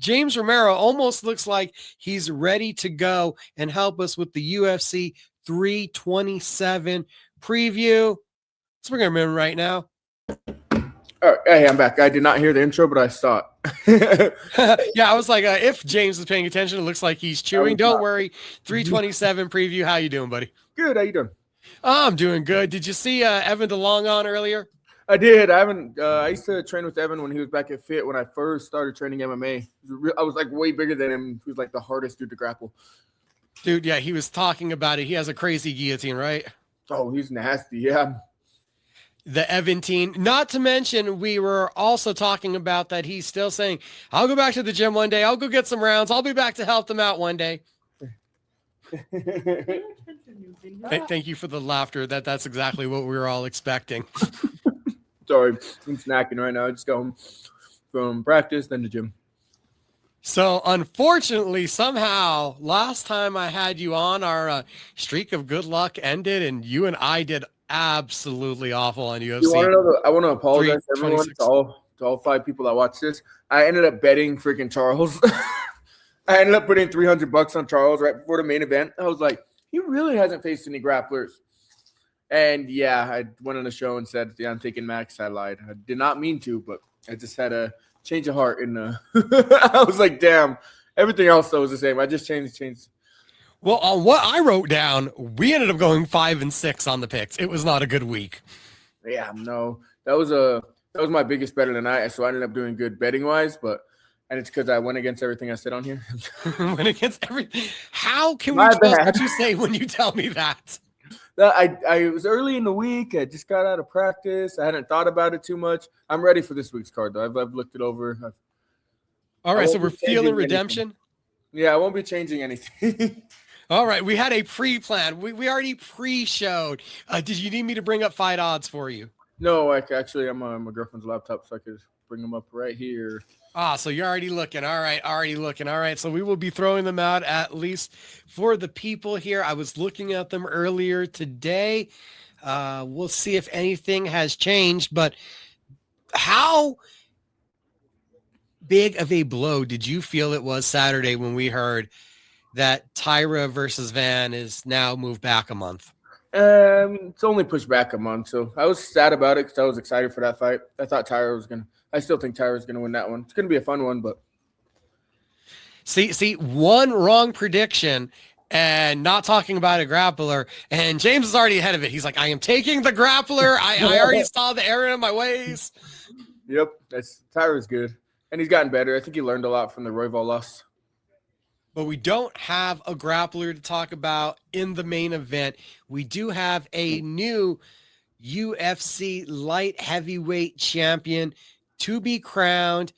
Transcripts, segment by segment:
James Romero almost looks like he's ready to go and help us with the UFC 327 preview. Let's bring him in right now. All right, hey, I'm back. I did not hear the intro, but I saw it. Yeah, I was like, if James is paying attention, it looks like he's chewing. Don't worry. 327 preview. How you doing, buddy? Good. How you doing? I'm doing good. Did you see Evan DeLong on earlier? I did. I used to train with Evan when he was back at Fit when I first started training MMA. I was like way bigger than him. He was like the hardest dude to grapple. Dude, yeah, he was talking about it. He has a crazy guillotine, right? Oh, he's nasty. Yeah. The Eventine. Not to mention, we were also talking about that he's still saying, I'll go back to the gym one day. I'll go get some rounds. I'll be back to help them out one day. Thank you for the laughter. That's exactly what we were all expecting. Sorry, I'm snacking right now. I just got home from practice, then the gym. So, unfortunately, somehow, last time I had you on, our streak of good luck ended, and you and I did absolutely awful on UFC. You want to know I want to apologize to everyone, to all 5 people that watch this. I ended up betting freaking Charles. I ended up putting $300 on Charles right before the main event. I was like, he really hasn't faced any grapplers. And yeah, I went on the show and said, yeah, I'm taking Max. I lied. I did not mean to, but I just had a change of heart. And I was like, damn, everything else though was the same. I just changed. Well, on what I wrote down, we ended up going 5-6 on the picks. It was not a good week. Yeah, no, that was my biggest bet of the night. So I ended up doing good betting wise, and it's because I went against everything I said on here. Went against everything. How can we trust what you say when you tell me that? I was early in the week. I just got out of practice. I hadn't thought about it too much. I'm ready for this week's card, though. I've looked it over. All right, so we're feeling redemption? Anything. Yeah, I won't be changing anything. All right, we had a pre-plan. We already pre-showed. Did you need me to bring up fight odds for you? No, actually, I'm on my girlfriend's laptop, so I could bring them up right here. So you're already looking. All right, already looking. All right, so we will be throwing them out at least for the people here. I was looking at them earlier today. We'll see if anything has changed, but how big of a blow did you feel it was Saturday when we heard that Tyra versus Van is now moved back a month? It's only pushed back a month, so I was sad about it because I was excited for that fight. I thought I still think Tyra's going to win that one. It's going to be a fun one, but. See, one wrong prediction and not talking about a grappler, and James is already ahead of it. He's like, I am taking the grappler. I already saw the error in my ways. Yep, Tyra's good, and he's gotten better. I think he learned a lot from the Royval loss. But we don't have a grappler to talk about in the main event. We do have a new UFC light heavyweight champion to be crowned.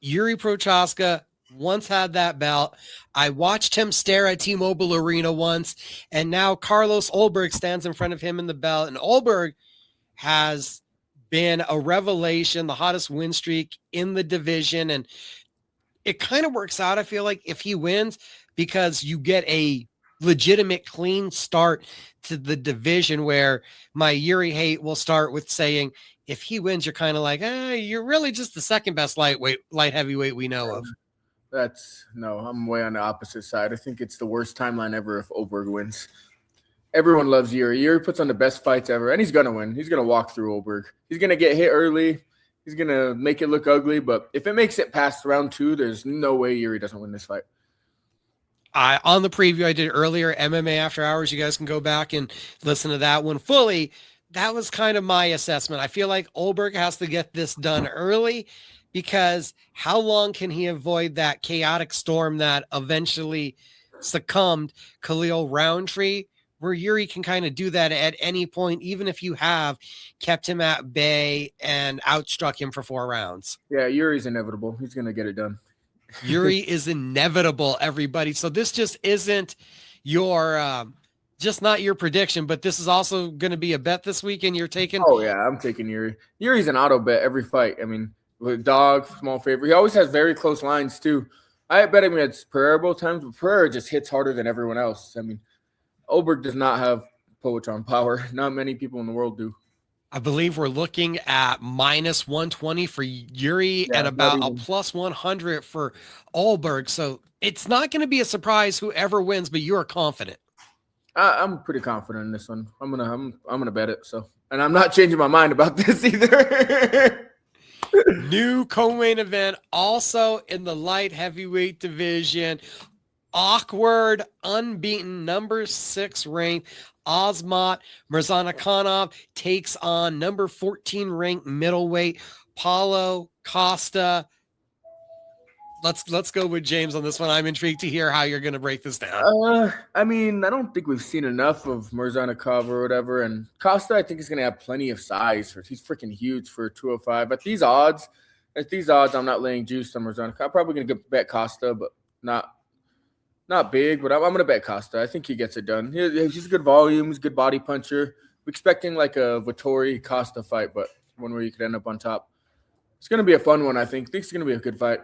Yuri Prochaska once had that belt. I watched him stare at T-Mobile Arena once, and now Carlos Ulberg stands in front of him in the belt, and Ulberg has been a revelation, the hottest win streak in the division, and it kind of works out, I feel like, if he wins, because you get a legitimate clean start to the division, where my Yuri hate will start with saying, if he wins, you're kind of like, you're really just the second best light heavyweight we know of. I'm way on the opposite side. I think it's the worst timeline ever if Ulberg wins. Everyone loves Yuri. Yuri puts on the best fights ever, and he's going to win. He's going to walk through Ulberg. He's going to get hit early. He's going to make it look ugly, but if it makes it past round 2, there's no way Yuri doesn't win this fight. On the preview I did earlier, MMA After Hours, you guys can go back and listen to that one fully. That was kind of my assessment. I feel like Ulberg has to get this done early, because how long can he avoid that chaotic storm that eventually succumbed Khalil Roundtree, where Yuri can kind of do that at any point, even if you have kept him at bay and outstruck him for 4 rounds. Yeah, Yuri's inevitable. He's going to get it done. Yuri is inevitable, everybody. So this just isn't your just not your prediction, but this is also going to be a bet this week, and you're taking. Oh yeah, I'm taking Yuri. Yuri's an auto bet every fight. I mean, with dog, small favorite. He always has very close lines too. I bet him at Pereira both times, but Pereira just hits harder than everyone else. I mean, Ulberg does not have Poetron power. Not many people in the world do. I believe we're looking at minus 120 for Yuri and about a plus 100 for Olberg. So it's not going to be a surprise whoever wins, but you are confident. I'm pretty confident in this one. I'm gonna bet it. So, and I'm not changing my mind about this either. New co-main event, also in the light heavyweight division. Awkward, unbeaten, number 6 ranked Osmat Mirzakhanov takes on number 14 ranked middleweight Paulo Costa. Let's go with James on this one. I'm intrigued to hear how you're going to break this down. I mean, I don't think we've seen enough of Mirzakhanov or whatever, and Costa, I think, is going to have plenty of size. He's freaking huge for 205. At these odds, I'm not laying juice on Mirzakhanov. I'm probably going to bet Costa, but not big. But I'm going to bet Costa. I think he gets it done. He's a good volume. He's a good body puncher. We're expecting like a Vettori Costa fight, but one where you could end up on top. It's going to be a fun one, I think. I think it's going to be a good fight.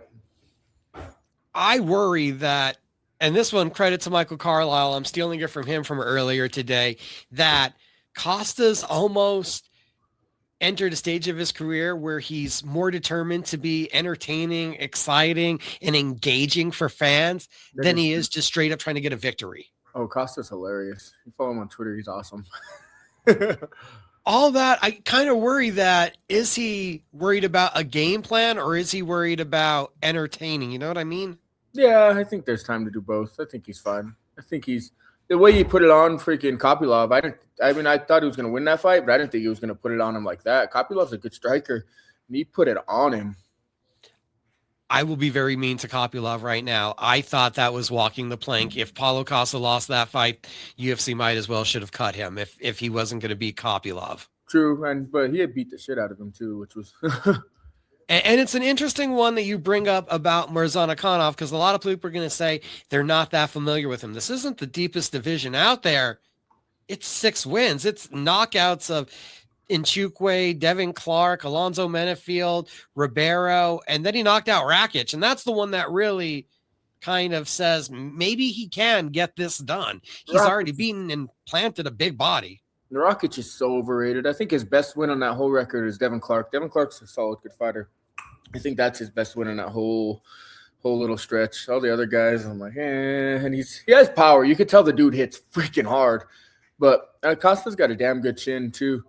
I worry that, and this one, credit to Michael Carlisle, I'm stealing it from him from earlier today, that Costa's almost entered a stage of his career where he's more determined to be entertaining, exciting, and engaging for fans than he is just straight up trying to get a victory. Oh, Costa's hilarious. You follow him on Twitter, he's awesome. All that, I kind of worry that, is he worried about a game plan or is he worried about entertaining? You know what I mean? Yeah, I think there's time to do both. I think he's fine. I think he's the way he put it on freaking Kopylov. I thought he was going to win that fight, but I didn't think he was going to put it on him like that. Kopylov's a good striker, and he put it on him. I will be very mean to Kopylov right now. I thought that was walking the plank. If Paulo Costa lost that fight, UFC might as well should have cut him if he wasn't going to beat Kopylov. True, but he had beat the shit out of him too, which was... And it's an interesting one that you bring up about Mirzakhanov because a lot of people are going to say they're not that familiar with him. This isn't the deepest division out there. It's 6 wins. It's knockouts of Nchukwu, Devin Clark, Alonzo Menefield, Romero, and then he knocked out Rakic. And that's the one that really kind of says maybe he can get this done. He's already beaten and planted a big body. Rakic is so overrated. I think his best win on that whole record is Devin Clark. Devin Clark's a solid, good fighter. I think that's his best win on that whole little stretch. All the other guys, I'm like, and he has power. You could tell the dude hits freaking hard. But Costa's got a damn good chin too.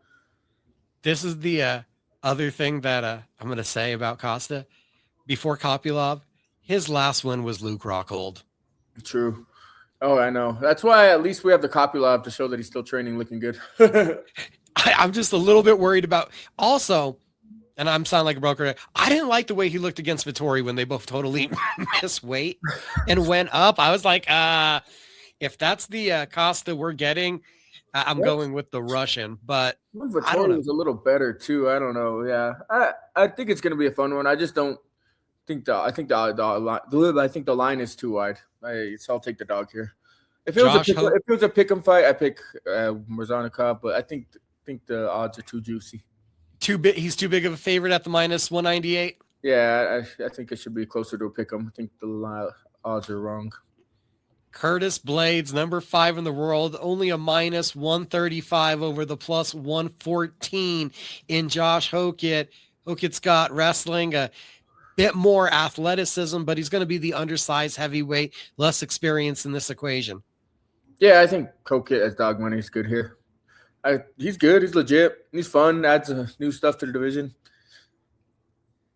This is the other thing that I'm going to say about Costa. Before Kopylov, his last win was Luke Rockhold. True. Oh, I know. That's why at least we have the Kopylov to show that he's still training looking good. I'm just a little bit worried about also, and I'm sounding like a broker, I didn't like the way he looked against Vettori when they both totally missed weight and went up. I was like, if that's the Costa we're getting, I'm going with the Russian. But Vettori was a little better too. I don't know. Yeah, I think it's going to be a fun one. I just don't think I think the line is too wide. I'll take the dog here. If it was a pick 'em fight, I pick Mirzakhanov, but I think the odds are too juicy. He's too big of a favorite at the minus 198. Yeah, I think it should be closer to a pick 'em. I think the odds are wrong. Curtis Blades, number 5 in the world, only a minus 135 over the plus 114 in Josh Hokit. Hokit's got wrestling, a bit more athleticism, but he's going to be the undersized heavyweight, less experience in this equation. Yeah, I think Hokit as dog money is good here. He's good. He's legit. He's fun. Adds new stuff to the division.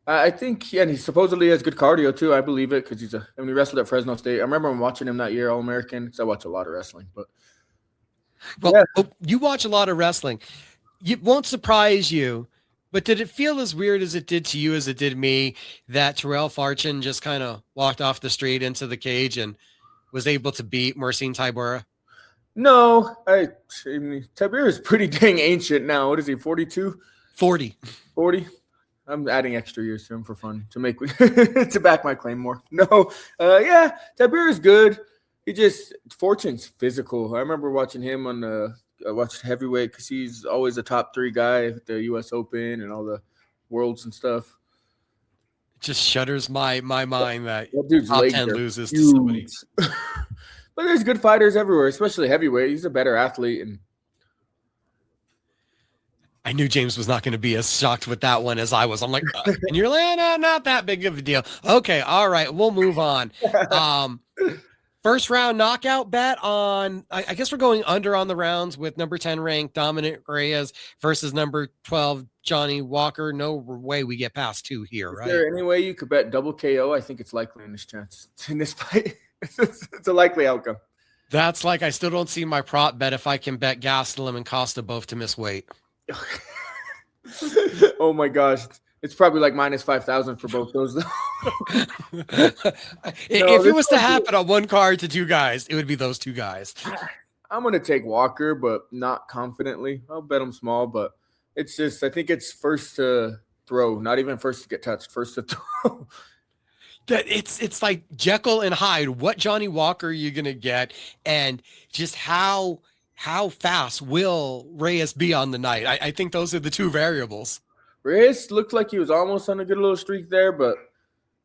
I think, and he supposedly has good cardio too. I believe it because he wrestled at Fresno State. I remember watching him that year, All-American, because I watch a lot of wrestling. You watch a lot of wrestling. It won't surprise you, but did it feel as weird as it did to you as it did me that Terrell Farchin just kind of walked off the street into the cage and was able to beat Marcin Tybura? No, I mean, Tybura is pretty dang ancient now. What is he, 42? 40. I'm adding extra years to him for fun to make to back my claim more. No, yeah, Tybura is good. Fortune's physical. I remember watching him on I watched heavyweight because he's always a top 3 guy at the U.S. Open and all the worlds and stuff. It just shudders my mind that dude's top 10 loses to somebody. But there's good fighters everywhere, especially heavyweight. He's a better athlete. And I knew James was not going to be as shocked with that one as I was. I'm like, and you're like, no, not that big of a deal. Okay, all right, we'll move on. First round knockout bet on, I guess we're going under on the rounds with number 10 ranked Dominic Reyes versus number 12 Johnny Walker. No way we get past 2 here, right? Is there any way you could bet double KO? I think it's likely in this fight. It's a likely outcome. That's like, I still don't see my prop bet if I can bet Gastelum and Costa both to miss weight. Oh my gosh. It's probably like minus 5,000 for both those. If it was to happen on one card to 2 guys, it would be those 2 guys. I'm going to take Walker, but not confidently. I'll bet him small, but it's just, I think it's first to throw, not even first to get touched, first to throw. It's like Jekyll and Hyde. What Johnny Walker are you going to get? And just how fast will Reyes be on the night? I think those are the 2 variables. Reyes looked like he was almost on a good little streak there, but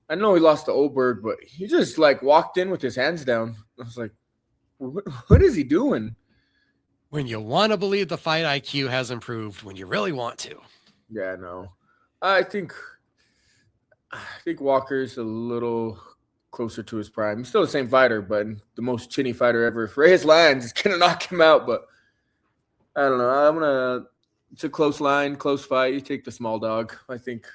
I know he lost to Oberg, but he just like walked in with his hands down. I was like, what is he doing? When you want to believe the fight IQ has improved, when you really want to. Yeah, no. I think Walker's a little closer to his prime. He's still the same fighter, but the most chinny fighter ever. If Reyes lands, it's going to knock him out, but I don't know. It's a close line, close fight. You take the small dog, I think.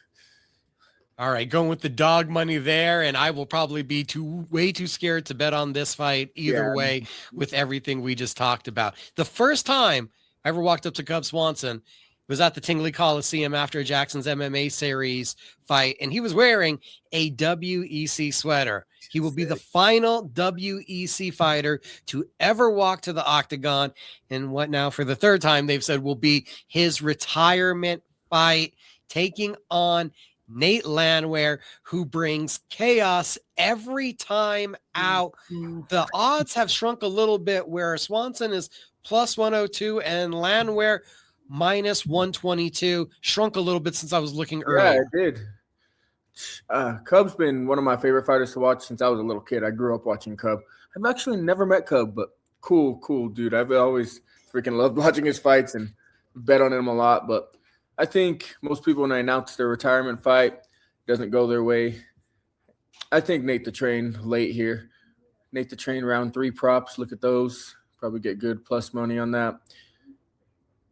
All right, going with the dog money there, and I will probably be way too scared to bet on this fight either way with everything we just talked about. The first time I ever walked up to Cub Swanson was at the Tingley Coliseum after Jackson's MMA series fight, and he was wearing a WEC sweater. He will be the final WEC fighter to ever walk to the octagon. And what now for the 3rd time they've said will be his retirement fight, taking on Nate Landwehr, who brings chaos every time out. The odds have shrunk a little bit where Swanson is plus 102 and Landwehr minus 122. Shrunk a little bit since I was looking earlier. Yeah, it did. Cub's been one of my favorite fighters to watch since I was a little kid. I grew up watching Cub. I've actually never met Cub, but cool dude. I've always freaking loved watching his fights and bet on him a lot. But I think most people, when they announce their retirement fight, doesn't go their way. I think Nate the Train late here. Nate the Train round 3 props. Look at those. Probably get good plus money on that.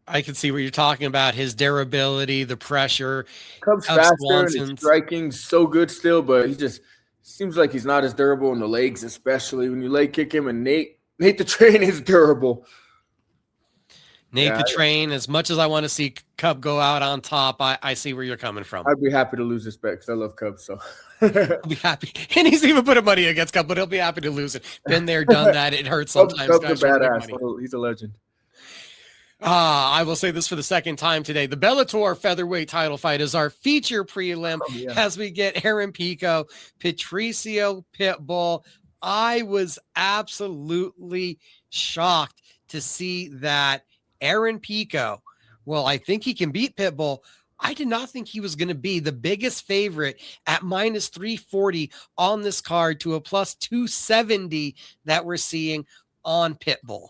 I can see what you're talking about. His durability, the pressure. Cub's faster and his striking's so good still, but he just seems like he's not as durable in the legs, especially when you leg kick him. And Nate the Train is durable. Nate the Train, as much as I want to see Cub go out on top, I see where you're coming from. I'd be happy to lose this bet because I love Cub. So I'll be happy. And he's even put money against Cub, but he'll be happy to lose it. Been there, done that. It hurts sometimes. Cub's a badass. He's a legend. I will say this for the 2nd time today. The Bellator featherweight title fight is our feature prelim as we get Aaron Pico, Patricio Pitbull. I was absolutely shocked to see that Aaron Pico, well, I think he can beat Pitbull. I did not think he was going to be the biggest favorite at minus 340 on this card to a plus 270 that we're seeing on Pitbull.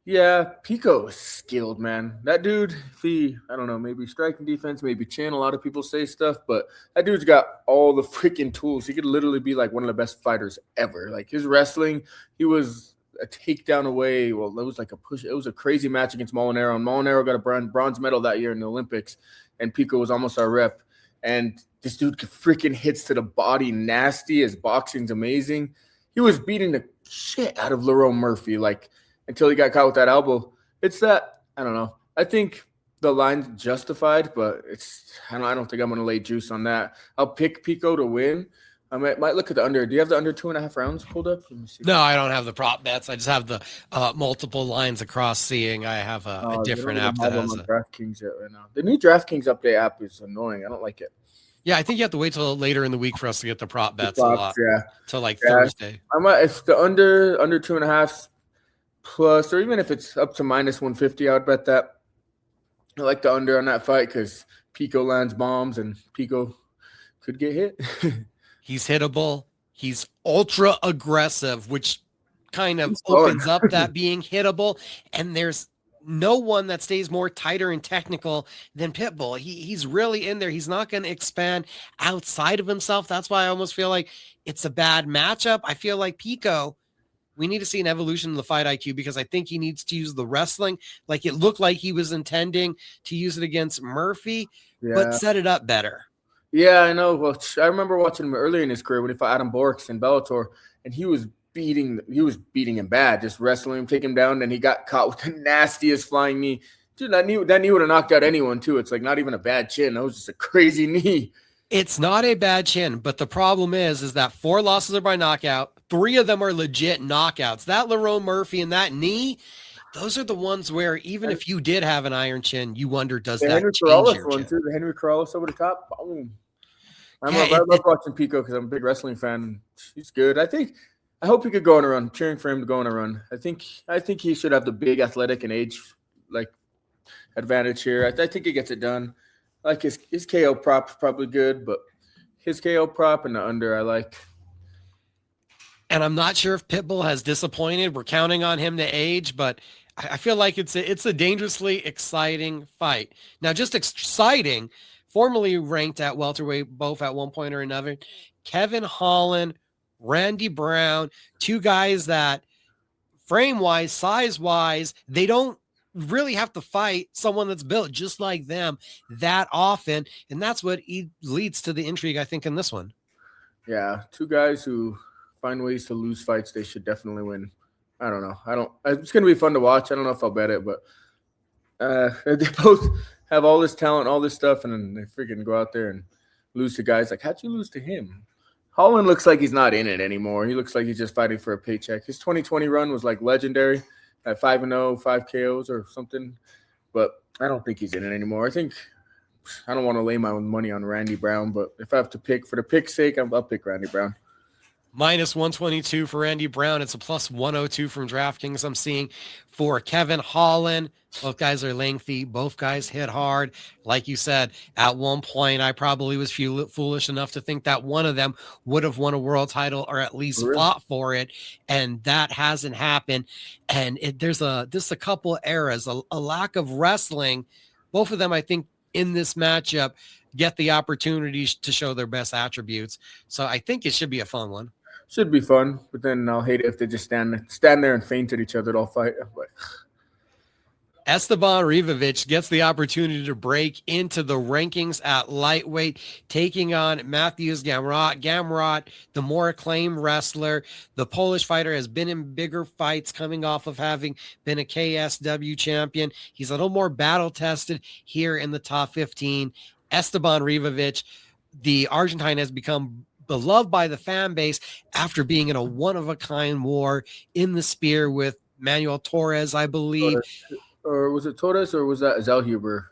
Yeah, Pico is skilled, man. That dude, I don't know, maybe striking defense, maybe chin. A lot of people say stuff, but that dude's got all the freaking tools. He could literally be like one of the best fighters ever. Like his wrestling, he was a takedown away. Well, it was like a push. It was a crazy match against Molinaro, and Molinaro got a bronze medal that year in the Olympics, and Pico was almost our rep. And this dude could freaking hits to the body nasty. His boxing's amazing. He was beating the shit out of Lerone Murphy, like, until he got caught with that elbow. It's that, I don't know. I think the line's justified, but I don't think I'm going to lay juice on that. I'll pick Pico to win. I might look at the under. Do you have the under 2.5 rounds pulled up? Let me see. No, I don't have the prop bets. I just have the multiple lines across seeing. I have a different app that has DraftKings yet right now. The new DraftKings update app is annoying. I don't like it. Yeah, I think you have to wait till later in the week for us to get the prop bets a lot. Yeah. Till like Thursday. I might, if the under 2.5 plus, or even if it's up to minus 150, I would bet that. I like the under on that fight because Pico lands bombs and Pico could get hit. He's hittable. He's ultra aggressive, which kind of opens up that being hittable. And there's no one that stays more tighter and technical than Pitbull. He's really in there. He's not going to expand outside of himself. That's why I almost feel like it's a bad matchup. I feel like Pico, we need to see an evolution in the fight IQ, because I think he needs to use the wrestling like it looked like he was intending to use it against Murphy, but set it up better. Yeah, I know. Well, I remember watching him earlier in his career when he fought Adam Borks in Bellator, and he was beating him bad, just wrestling him, taking him down, and he got caught with the nastiest flying knee. Dude, that knee would have knocked out anyone too. It's like not even a bad chin. That was just a crazy knee. It's not a bad chin, but the problem is that 4 losses are by knockout. 3 of them are legit knockouts. That Lerone Murphy and that knee, those are the ones where even if you did have an iron chin, you wonder, does that Henry change Corrales your one chin? too? The Henry Corrales over the top. Boom. I love watching Pico because I'm a big wrestling fan. He's good. I hope he could go on a run. I'm cheering for him to go on a run. I think he should have the big athletic and age like advantage here. I think he gets it done. I like his KO prop is probably good, but his KO prop and the under I like. And I'm not sure if Pitbull has disappointed. We're counting on him to age, but I feel like it's a dangerously exciting fight. Now, just exciting, formerly ranked at welterweight, both at one point or another, Kevin Holland, Randy Brown, 2 guys that frame-wise, size-wise, they don't really have to fight someone that's built just like them that often, and that's what leads to the intrigue, I think, in this one. Yeah, 2 guys who find ways to lose fights. They should definitely win. I don't know. It's going to be fun to watch. I don't know if I'll bet it, but they both have all this talent, all this stuff, and then they freaking go out there and lose to guys. Like, how'd you lose to him? Holland looks like he's not in it anymore. He looks like he's just fighting for a paycheck. His 2020 run was like legendary at 5-0, 5 KOs or something, but I don't think he's in it anymore. I don't want to lay my own money on Randy Brown, but if I have to pick for the pick's sake, I'll pick Randy Brown. -122 for Randy Brown. It's a +102 from DraftKings I'm seeing for Kevin Holland. Both guys are lengthy. Both guys hit hard. Like you said, at one point, I probably was foolish enough to think that one of them would have won a world title or at least fought for it. And that hasn't happened. And there's a couple eras, a lack of wrestling. Both of them, I think, in this matchup get the opportunities to show their best attributes. So I think it should be a fun one. Should be fun, but then I'll hate it if they just stand there and feint at each other all fight. But Esteban Rivovic gets the opportunity to break into the rankings at lightweight, taking on Matthews Gamrot. Gamrot, the more acclaimed wrestler, the Polish fighter, has been in bigger fights coming off of having been a KSW champion. He's a little more battle-tested here in the top 15. Esteban Rivovic, the Argentine, has become beloved by the fan base after being in a one-of-a-kind war in the spear with Manuel Torres, I believe. Or was it Torres or was that Zellhuber?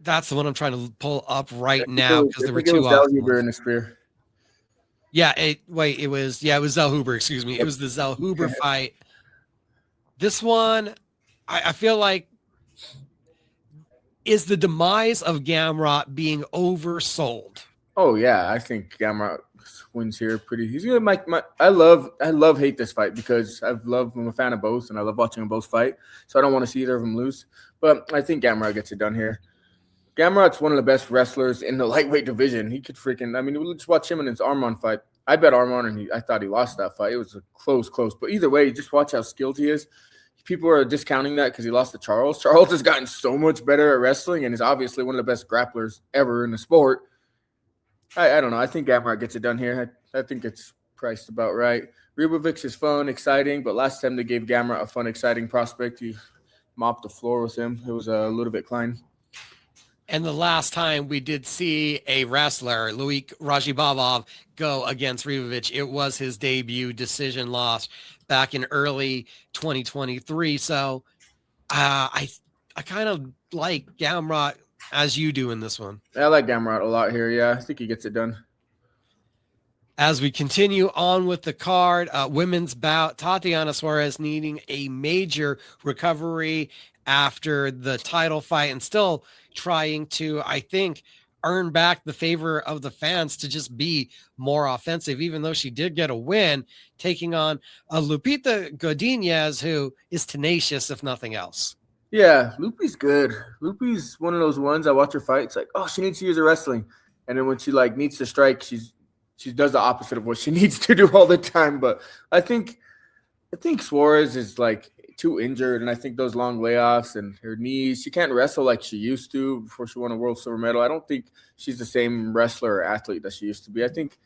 That's the one I'm trying to pull up right now because there were 2 Zellhuber in the spear. Yeah, it was Zellhuber, excuse me. It was the Zellhuber fight. This one, I feel like, is the demise of Gamrot being oversold. Oh yeah, I think Gamrot wins here pretty. He's gonna make I love hate this fight because I'm a fan of both and I love watching them both fight. So I don't want to see either of them lose. But I think Gamrot gets it done here. Gamrot's one of the best wrestlers in the lightweight division. He could let's watch him in his Armon fight. I bet Armon and I thought he lost that fight. It was a close. But either way, just watch how skilled he is. People are discounting that because he lost to Charles. Charles has gotten so much better at wrestling and is obviously one of the best grapplers ever in the sport. I don't know. I think Gamrot gets it done here. I think it's priced about right. Ribovic is fun, exciting, but last time they gave Gamrot a fun, exciting prospect, he mopped the floor with him. It was a little bit Klein. And the last time we did see a wrestler, Luik Rajibabov, go against Ribovic, it was his debut decision loss back in early 2023. So I kind of like Gamrot as you do in this one. I like Gamrot a lot here. Yeah, I think he gets it done. As we continue on with the card, women's bout, Tatiana Suarez needing a major recovery after the title fight and still trying to, I think, earn back the favor of the fans to just be more offensive, even though she did get a win, taking on Lupita Godinez, who is tenacious, if nothing else. Yeah, Lupi's good. Lupi's one of those ones I watch her fight. It's like, oh, she needs to use her wrestling, and then when she like needs to strike, she does the opposite of what she needs to do all the time. But I think I think Suarez is like too injured, and I think those long layoffs and her knees, she can't wrestle like she used to before she won a world silver medal. I don't think she's the same wrestler or athlete that she used to be. I think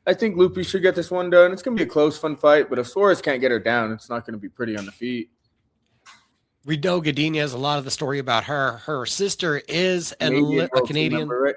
Lupi should get this one done. It's gonna be a close, fun fight, but if Suarez can't get her down, it's not gonna be pretty on the feet. We know Gadina has a lot of the story about her. Her sister is a Canadian. Member, right?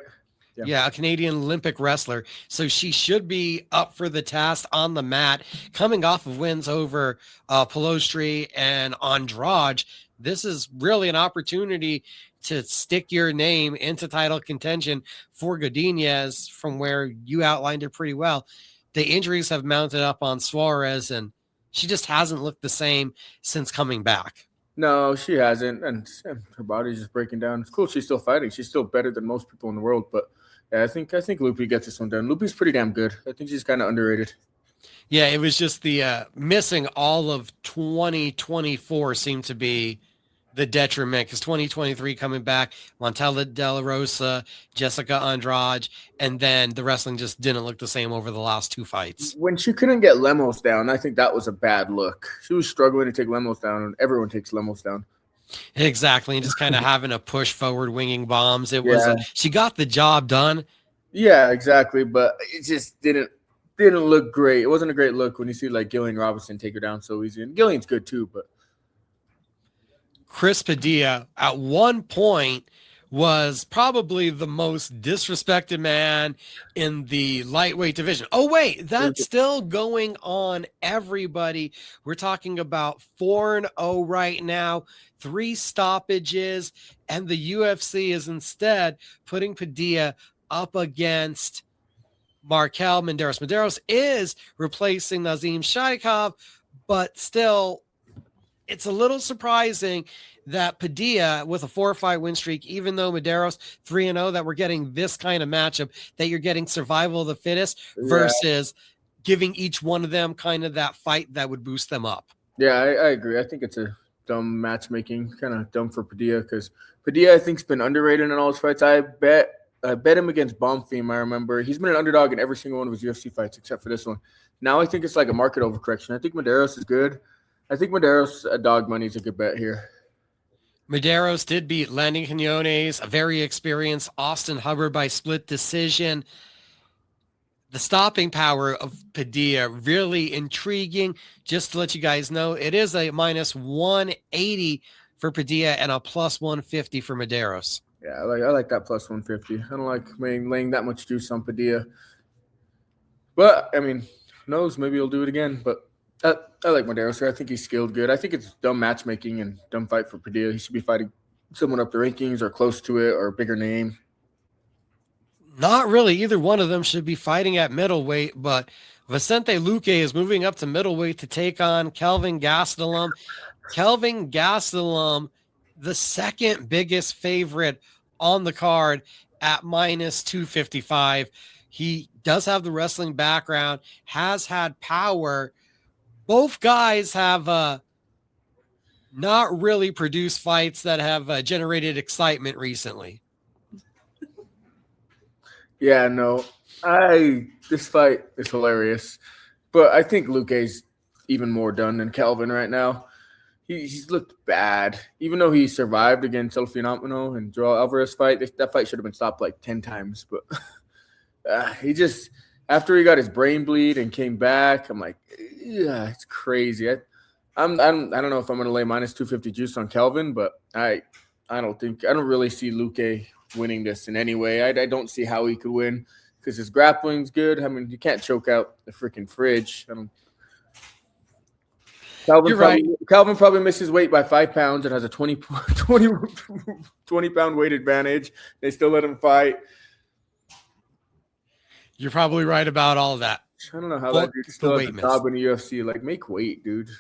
Yeah, a Canadian Olympic wrestler. So she should be up for the task on the mat, coming off of wins over Pelostri and Andrade. This is really an opportunity to stick your name into title contention for Godinez, from where you outlined it pretty well. The injuries have mounted up on Suarez, and she just hasn't looked the same since coming back. No, she hasn't, and her body's just breaking down. It's cool she's still fighting. She's still better than most people in the world, but yeah, I think Lupi gets this one done. Lupi's pretty damn good. I think she's kind of underrated. Yeah, it was just the missing all of 2024 seemed to be the detriment, because 2023 coming back, Montella De La Rosa, Jessica Andrade, and then the wrestling just didn't look the same over the last two fights. When she couldn't get Lemos down, I think that was a bad look. She was struggling to take Lemos down, and everyone takes Lemos down. Exactly, and just kind of having a push forward, winging bombs. It was she got the job done. Yeah, exactly, but it just didn't look great. It wasn't a great look when you see like Gillian Robinson take her down so easy, and Gillian's good too, but Chris Padilla at one point was probably the most disrespected man in the lightweight division. Oh, wait, that's still going on, everybody. We're talking about 4-0 right now, 3 stoppages, and the UFC is instead putting Padilla up against Markel Medeiros. Medeiros is replacing Nazim Shaikov, but still, it's a little surprising that Padilla, with a 4-5 win streak, even though Medeiros 3-0, that we're getting this kind of matchup, that you're getting survival of the fittest versus giving each one of them kind of that fight that would boost them up. Yeah, I agree. I think it's a dumb matchmaking, kind of dumb for Padilla, because Padilla, I think, has been underrated in all his fights. I bet him against Bonfim. I remember he's been an underdog in every single one of his UFC fights except for this one. Now I think it's like a market overcorrection. I think Medeiros is good. I think Medeiros at dog money is a good bet here. Medeiros did beat Landon Quinones, a very experienced Austin Hubbard by split decision. The stopping power of Padilla, really intriguing. Just to let you guys know, it is a minus 180 for Padilla and a plus 150 for Medeiros. Yeah, I like that plus 150. I don't like laying that much juice on Padilla. But, I mean, who knows? Maybe he'll do it again. But I like Medeiros. I think he's skilled good. I think it's dumb matchmaking and dumb fight for Padilla. He should be fighting someone up the rankings or close to it or a bigger name. Not really. Either one of them should be fighting at middleweight, but Vicente Luque is moving up to middleweight to take on Kelvin Gastelum. Kelvin Gastelum, the second biggest favorite on the card at minus 255. He does have the wrestling background, has had power. Both guys have not really produced fights that have generated excitement recently. Yeah, no. This fight is hilarious. But I think Luque's even more done than Kelvin right now. He's looked bad. Even though he survived against El Fenomeno and Joel Alvarez fight, that fight should have been stopped like 10 times. But he just, after he got his brain bleed and came back, I'm like, yeah, it's crazy. I don't know if I'm going to lay minus 250 juice on Kelvin, but I don't really see Luque winning this in any way. I don't see how he could win because his grappling's good. I mean, you can't choke out the freaking fridge. Calvin probably misses weight by 5 pounds and has a 20 pound weight advantage. They still let him fight. You're probably right about all that. I don't know how that dude still has a job in the UFC. Like, make weight, dude.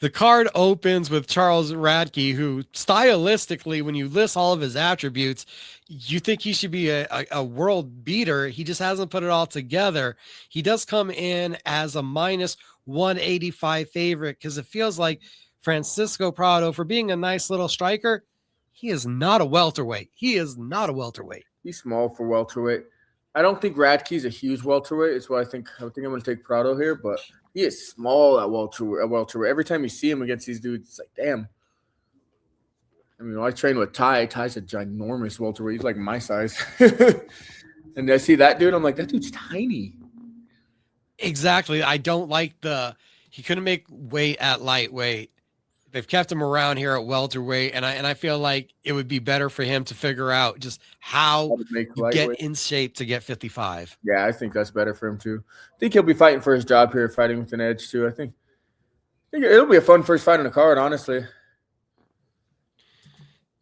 The card opens with Charles Radke, who stylistically, when you list all of his attributes, you think he should be a world beater. He just hasn't put it all together. He does come in as a minus 185 favorite because it feels like Francisco Prado for being a nice little striker. He is not a welterweight. He's small for welterweight. I don't think Radke's a huge welterweight. It's why I think I'm going to take Prado here, but he is small at welterweight. Every time you see him against these dudes, it's like, damn. I mean, I train with Ty. Ty's a ginormous welterweight. He's like my size. And I see that dude, I'm like, that dude's tiny. Exactly. I don't like he couldn't make weight at lightweight. They've kept him around here at welterweight, and I feel like it would be better for him to figure out just how you get in shape to get 55. Yeah, I think that's better for him too. I think he'll be fighting for his job here, fighting with an edge too. I think it'll be a fun first fight on the card, honestly.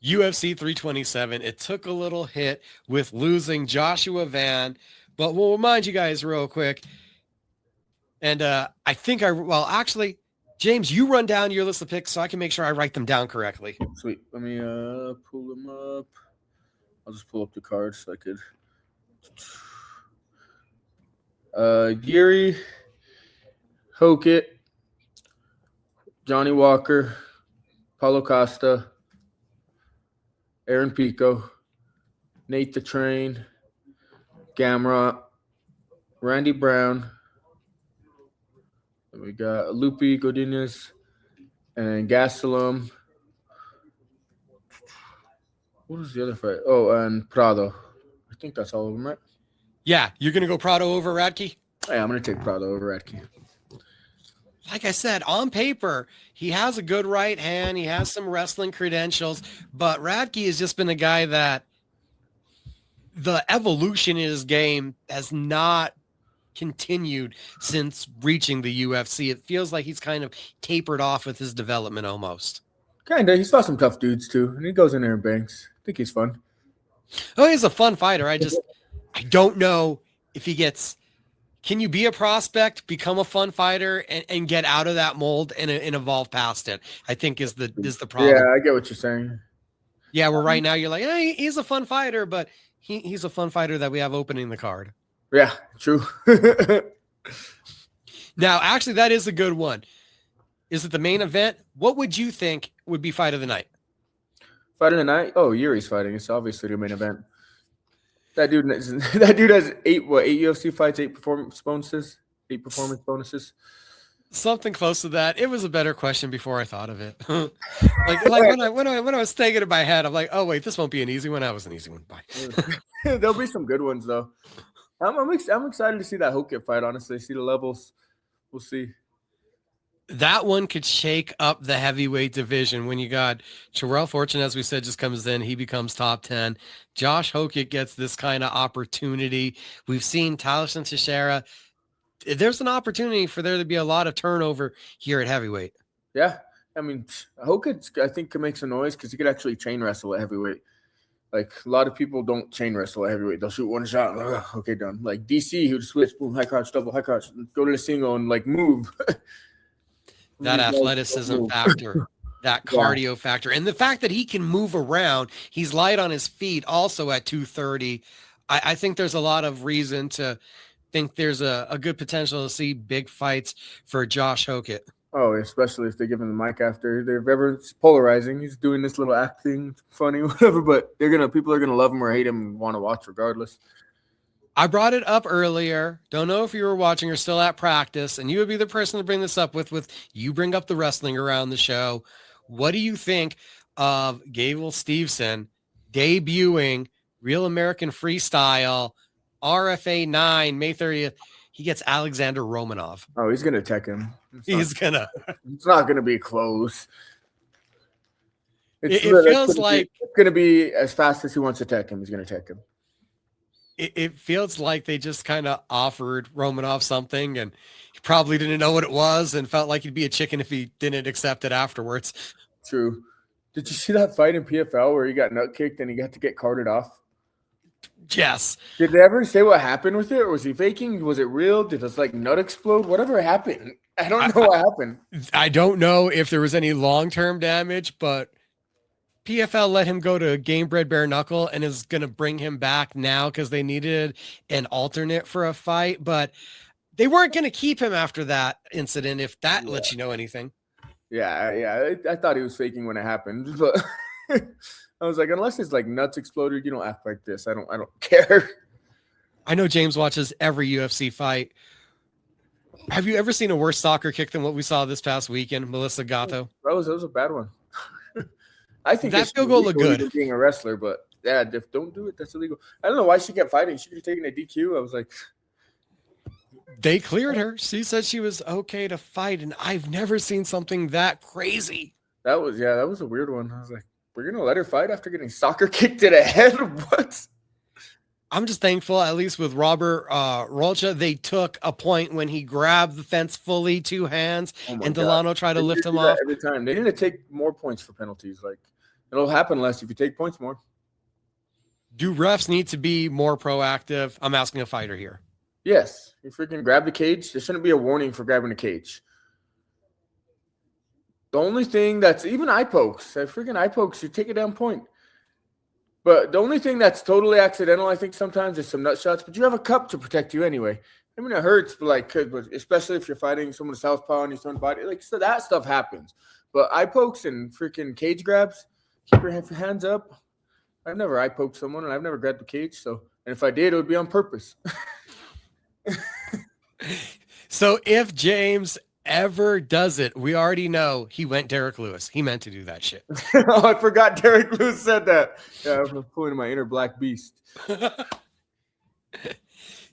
UFC 327. It took a little hit with losing Joshua Van, but we'll remind you guys real quick. And I think actually, James, you run down your list of picks so I can make sure I write them down correctly. Sweet. Let me pull them up. I'll just pull up the cards so I could. Geary, Hokit, Johnny Walker, Paulo Costa, Aaron Pico, Nate the Train, Gamrot, Randy Brown. We got Lupe Godinez and Gastelum. What is the other fight? Oh, and Prado. I think that's all of them, right? Yeah, you're going to go Prado over Radke? Yeah, I'm going to take Prado over Radke. Like I said, on paper, he has a good right hand. He has some wrestling credentials, but Radke has just been a guy that the evolution in his game has not continued since reaching the UFC. It feels like he's kind of tapered off with his development almost. Kind of. He's fought some tough dudes too, and he goes in there and bangs. I think he's fun. Oh, he's a fun fighter. I don't know if he gets. Can you be a prospect, become a fun fighter, and get out of that mold and evolve past it? I think is the problem. Yeah, I get what you're saying. Yeah, where right now you're like, hey, he's a fun fighter, but he's a fun fighter that we have opening the card. Yeah, true. Now, actually, that is a good one. Is it the main event? What would you think would be fight of the night? Fight of the night? Oh, Yuri's fighting. It's obviously the main event. That dude has 8 UFC fights, 8 performance bonuses. Something close to that. It was a better question before I thought of it. like when I was thinking in my head, I'm like, oh wait, this won't be an easy one. That was an easy one. Bye. There'll be some good ones though. I'm excited to see that Hokit fight. Honestly, see the levels. We'll see. That one could shake up the heavyweight division when you got Terrell Fortune, as we said, just comes in. He becomes top 10. Josh Hokit gets this kind of opportunity. We've seen Tyson Teixeira. There's an opportunity for there to be a lot of turnover here at heavyweight. Yeah. I mean, Hokit, I think, can make some noise because he could actually chain wrestle at heavyweight. Like, a lot of people don't chain wrestle at heavyweight. They'll shoot one shot. Like, okay, done. Like, DC, he would switch, boom, high crouch, double, high crouch, go to the single and, like, move. That athleticism factor, that cardio factor, and the fact that he can move around, he's light on his feet also at 230. I think there's a lot of reason to think there's a good potential to see big fights for Josh Hokit. Oh, especially if they give him the mic after. It's polarizing. He's doing this little act thing. It's funny, whatever, but people are gonna love him or hate him and want to watch regardless. I brought it up earlier. Don't know if you were watching or still at practice, and you would be the person to bring this up with you bring up the wrestling around the show. What do you think of Gable Steveson debuting Real American Freestyle RFA 9 May 30th? He gets Alexander Romanov. Oh, he's going to tech him. It's not going to be close. It feels like it's going to be as fast as he wants to tech him. He's going to tech him. It feels like they just kind of offered Romanov something, and he probably didn't know what it was and felt like he'd be a chicken if he didn't accept it afterwards. True. Did you see that fight in PFL where he got nut kicked and he got to get carted off? Yes. Did they ever say what happened with it? Or was he faking? Was it real? Did his nut explode? Whatever happened. I don't know what happened. I don't know if there was any long-term damage, but PFL let him go to Game Bred Bare Knuckle and is going to bring him back now because they needed an alternate for a fight, but they weren't going to keep him after that incident if that lets you know anything. Yeah. I thought he was faking when it happened, but I was like, unless his like nuts exploded, you don't act like this. I don't care. I know James watches every UFC fight. Have you ever seen a worse soccer kick than what we saw this past weekend, Melissa Gatto? That was a bad one. I think that field goal looked good. Being a wrestler, but yeah, don't do it. That's illegal. I don't know why she kept fighting. She could have taken a DQ. I was like, they cleared her. She said she was okay to fight, and I've never seen something that crazy. That was a weird one. I was like, we're gonna let her fight after getting soccer kicked in the head? What? I'm just thankful, at least with Robert Rolcha, they took a point when he grabbed the fence fully, 2 hands, and Delano tried to lift him off. Every time. They need to take more points for penalties. Like, it'll happen less if you take points more. Do refs need to be more proactive? I'm asking a fighter here. Yes. You freaking grab the cage. There shouldn't be a warning for grabbing the cage. The only thing that's even eye pokes, you take a down point. But the only thing that's totally accidental, I think sometimes, is some nut shots. But you have a cup to protect you anyway. I mean, it hurts, but especially if you're fighting someone southpaw and you're throwing body, so that stuff happens. But eye pokes and freaking cage grabs, keep your hands up. I've never eye poked someone, and I've never grabbed the cage. And if I did, it would be on purpose. So if James ever does it, we already know he went Derek Lewis. He meant to do that shit. Oh, I forgot Derek Lewis said that. Yeah, I was pulling my inner black beast.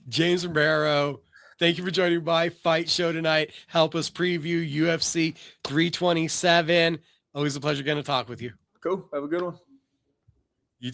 James Romero, thank you for joining my fight show tonight. Help us preview UFC 327. Always a pleasure getting to talk with you. Cool. Have a good one.